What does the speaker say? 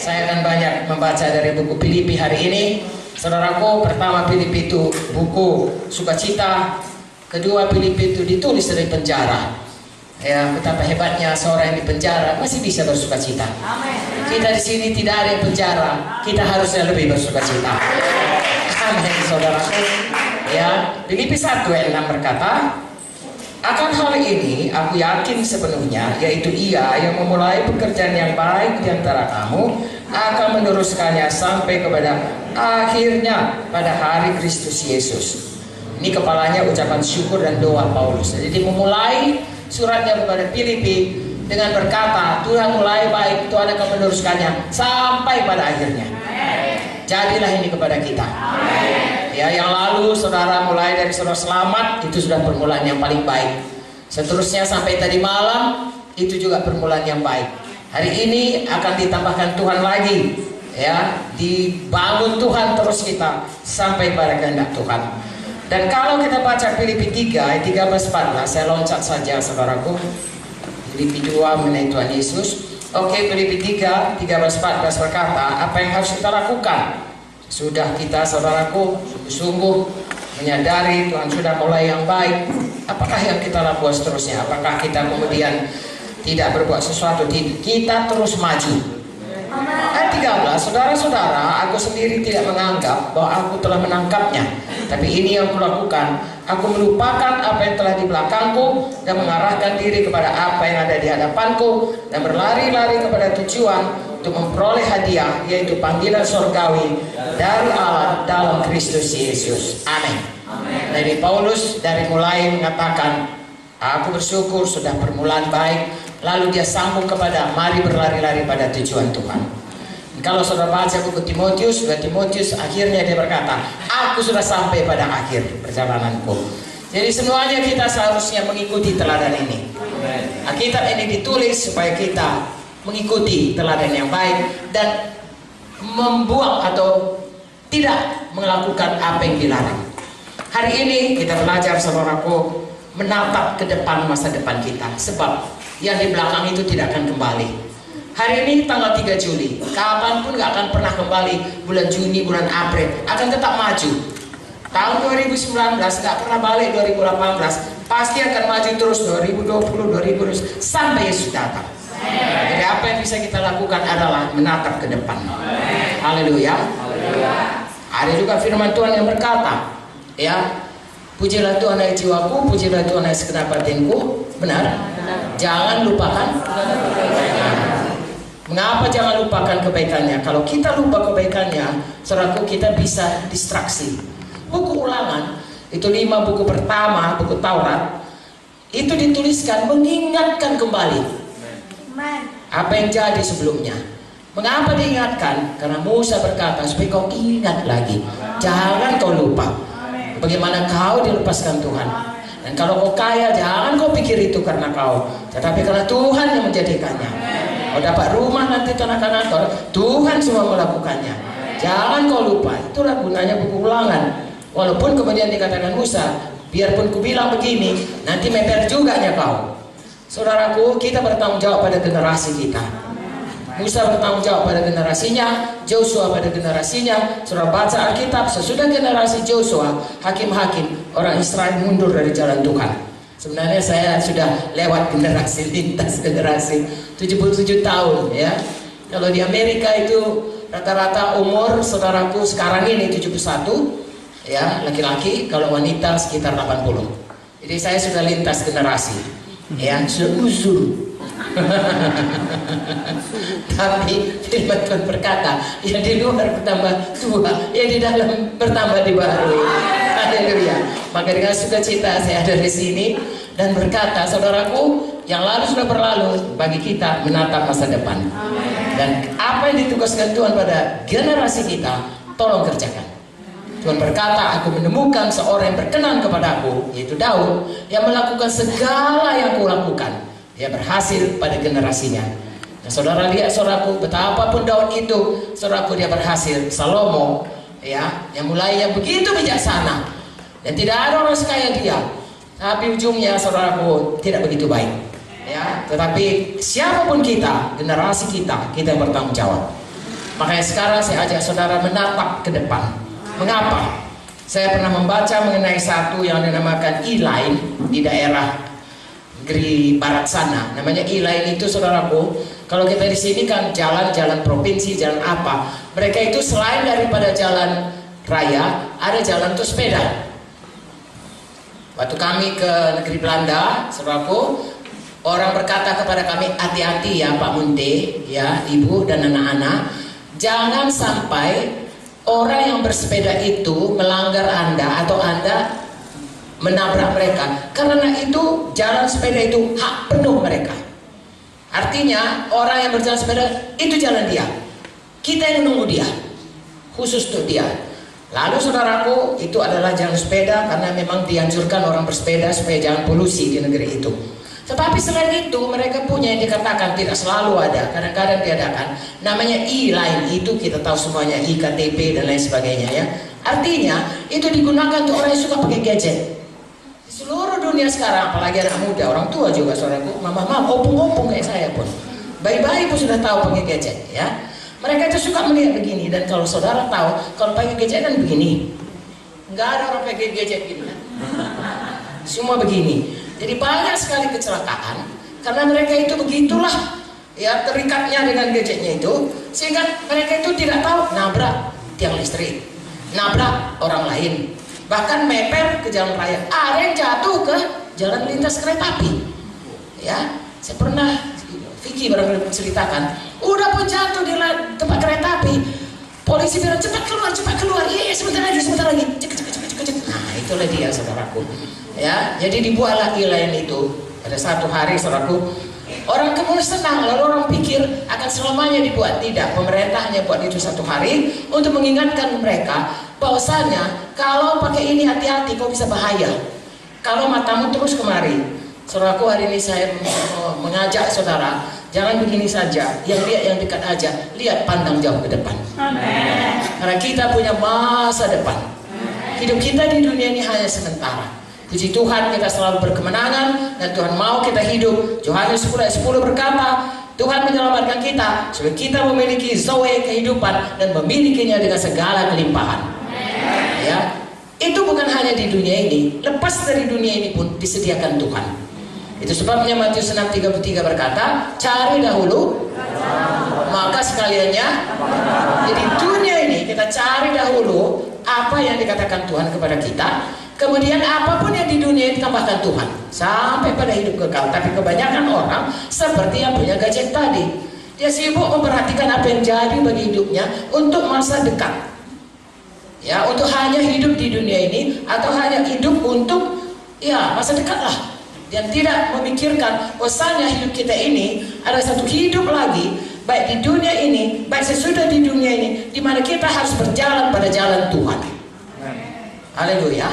Saya akan banyak membaca dari buku Filipi hari ini. Saudaraku, pertama Filipi itu buku sukacita. Kedua, Filipi itu ditulis dari penjara. Ya, betapa hebatnya seorang yang di penjara masih bisa bersukacita. Kita di sini tidak ada yang penjara, kita harusnya lebih bersukacita. Amin, saudaraku. Ya, Filipi 1 ayat 6 berkata, akan hal ini aku yakin sepenuhnya, yaitu Ia yang memulai pekerjaan yang baik di antara kamu akan meneruskannya sampai kepada akhirnya pada hari Kristus Yesus. Ini kepalanya ucapan syukur dan doa Paulus. Jadi memulai suratnya kepada Filipi dengan berkata, Tuhan mulai baik, Tuhan akan meneruskannya sampai pada akhirnya. Jadilah ini kepada kita. Ya, yang lalu saudara mulai dari saudara selamat, itu sudah permulaan yang paling baik. Seterusnya sampai tadi malam, itu juga permulaan yang baik. Hari ini akan ditambahkan Tuhan lagi, ya, dibangun Tuhan terus kita sampai pada kehendak Tuhan. Dan kalau kita baca Filipi 3 ayat 13-14, saya loncat saja saudaraku. Filipi 2 mengenai Tuhan Yesus. Oke, Filipi 3 13-14 berkata, apa yang harus kita lakukan? Sudah kita saudaraku sungguh menyadari Tuhan sudah mulai yang baik. Apakah yang kita lakukan seterusnya? Apakah kita kemudian tidak berbuat sesuatu? Kita terus maju. Ayat 13, saudara-saudara, aku sendiri tidak menganggap bahwa aku telah menangkapnya. Tapi ini yang kulakukan, aku melupakan apa yang telah di belakangku dan mengarahkan diri kepada apa yang ada di hadapanku dan berlari-lari kepada tujuan untuk memperoleh hadiah, yaitu panggilan surgawi dari Allah dalam Kristus Yesus. Amin. Dari Paulus dari mulai mengatakan, aku bersyukur sudah permulaan baik, lalu dia sambung kepada mari berlari-lari pada tujuan Tuhan. Kalau saudara baca buku Timotius, akhirnya dia berkata, aku sudah sampai pada akhir perjalananku. Jadi semuanya kita seharusnya mengikuti teladan ini. Alkitab ini ditulis supaya kita mengikuti teladan yang baik dan membuang atau tidak melakukan apa yang dilarang. Hari ini kita belajar saudaraku menatap ke depan masa depan kita, sebab yang di belakang itu tidak akan kembali. Hari ini tanggal 3 Juli, kapanpun gak akan pernah kembali. Bulan Juni, bulan April akan tetap maju. Tahun 2019 gak pernah balik. 2018 pasti akan maju terus. 2020, 2020 sampai Yesus datang. Jadi apa yang bisa kita lakukan adalah menatap ke depan. Haleluya. Ada juga firman Tuhan yang berkata, ya, pujilah Tuhan hai jiwaku, pujilah Tuhan hai segenap batinku. Benar? Jangan lupakan. Mengapa jangan lupakan kebaikannya? Kalau kita lupa kebaikannya, saudaraku, kita bisa distraksi. Buku Ulangan itu 5 buku pertama, buku Taurat, itu dituliskan mengingatkan kembali apa yang jadi sebelumnya. Mengapa diingatkan? Karena Musa berkata supaya kau ingat lagi, jangan kau lupa bagaimana kau dilepaskan Tuhan. Dan kalau kau kaya, jangan kau pikir itu karena kau, tetapi karena Tuhan yang menjadikannya. Kau dapat rumah nanti tanah-tanah kau, Tuhan semua melakukannya. Jangan kau lupa. Itulah gunanya buku Ulangan. Walaupun kemudian dikatakan Musa, biarpun ku bilang begini, nanti meper juga nya kau. Saudaraku, kita bertanggung jawab pada generasi kita. Musa bertanggung jawab pada generasinya, Joshua pada generasinya. Saudara baca Alkitab, sesudah generasi Joshua, hakim-hakim, orang Israel mundur dari jalan Tuhan. Sebenarnya saya sudah lewat generasi, lintas generasi 77 tahun, ya. Kalau di Amerika itu rata-rata umur saudaraku sekarang ini 71, ya, laki-laki. Kalau wanita sekitar 80. Jadi saya sudah lintas generasi, ya, seuzur. Tapi firman Tuhan berkata, ya di luar bertambah tua, ya di dalam bertambah dibaharui. Haleluya. Maka dengan sukacita saya ada di sini dan berkata, saudaraku, yang lalu sudah berlalu, bagi kita menatap masa depan. Dan apa yang ditugaskan Tuhan pada generasi kita, tolong kerjakan. Tuhan berkata, aku menemukan seorang yang berkenan kepadaku, yaitu Daud, yang melakukan segala yang kulakukan. Dia berhasil pada generasinya. Dan saudara lihat, saudaraku, betapapun Daud itu, saudaraku, dia berhasil. Salomo, ya, yang mulainya begitu bijaksana, dan tidak ada orang sekaya dia, tapi ujungnya, saudaraku, tidak begitu baik, ya. Tetapi siapapun kita, generasi kita, kita yang bertanggung jawab. Makanya sekarang saya ajak saudara menatap ke depan. Mengapa? Saya pernah membaca mengenai satu yang dinamakan E-Line di daerah negeri barat sana. Namanya E-Line itu, saudaraku, kalau kita di sini kan jalan-jalan provinsi, jalan apa. Mereka itu selain daripada jalan raya, ada jalan untuk sepeda. Waktu kami ke negeri Belanda, saudaraku, orang berkata kepada kami, hati-hati ya Pak Munte, ya Ibu dan anak-anak, jangan sampai orang yang bersepeda itu melanggar Anda atau Anda menabrak mereka, karena itu jalan sepeda itu hak penuh mereka. Artinya orang yang berjalan sepeda itu jalan dia, kita yang menunggu dia, khusus untuk dia. Lalu saudaraku, itu adalah jalan sepeda karena memang dianjurkan orang bersepeda supaya jangan polusi di negeri itu. Tetapi selain itu mereka punya yang dikatakan tidak selalu ada, kadang-kadang diadakan, namanya E-Line. Itu kita tahu semuanya, IKTP dan lain sebagainya ya. Artinya itu digunakan untuk orang yang suka pakai gadget. Di seluruh dunia sekarang, apalagi anak muda, orang tua juga saudaraku, mama opung-opung kayak saya pun, bayi-bayi pun sudah tahu pakai gadget ya. Mereka itu suka melihat begini, dan kalau saudara tahu kalau pakai gadget kan begini, nggak ada orang pakai gadget gini ya. Semua begini. Jadi banyak sekali kecelakaan karena mereka itu begitulah ya, terikatnya dengan gadgetnya itu, sehingga mereka itu tidak tahu nabrak tiang listrik, nabrak orang lain, bahkan meper ke jalan raya. Ada yang jatuh ke jalan lintas kereta api ya. Saya pernah, Vicky barangkali menceritakan, udah pun jatuh di tempat kereta api, polisi bilang cepat keluar, iya sebentar lagi, cek. Nah itulah dia saudaraku ya. Jadi dibuatlah E-Line itu pada satu hari saudaraku. Orang kemudian senang, lalu orang pikir akan selamanya dibuat. Tidak, pemerintah hanya buat itu satu hari untuk mengingatkan mereka bahwasanya kalau pakai ini hati-hati, kau bisa bahaya kalau matamu terus kemari. Saudaraku, hari ini saya mengajak saudara, jangan begini saja, yang lihat yang dekat aja, lihat pandang jauh ke depan. Amen. Karena kita punya masa depan. Hidup kita di dunia ini hanya sementara. Puji Tuhan, kita selalu berkemenangan dan Tuhan mau kita hidup. Yohanes 10:10 berkata, Tuhan menyelamatkan kita supaya kita memiliki zoe kehidupan dan memilikinya dengan segala kelimpahan. Ya, itu bukan hanya di dunia ini, lepas dari dunia ini pun disediakan Tuhan. Itu sebabnya Matius 6:33 berkata, cari dahulu maka sekaliannya. Jadi dunia ini kita cari dahulu apa yang dikatakan Tuhan kepada kita, kemudian apapun yang di dunia ini tambahkan Tuhan sampai pada hidup kekal. Tapi kebanyakan orang seperti yang punya gadget tadi, dia sibuk memperhatikan apa yang jadi bagi hidupnya untuk masa dekat ya, untuk hanya hidup di dunia ini atau hanya hidup untuk ya masa dekat lah, dan tidak memikirkan bahwasanya hidup kita ini ada satu hidup lagi, baik di dunia ini, baik sesudah di dunia ini, di mana kita harus berjalan pada jalan Tuhan. Haleluya.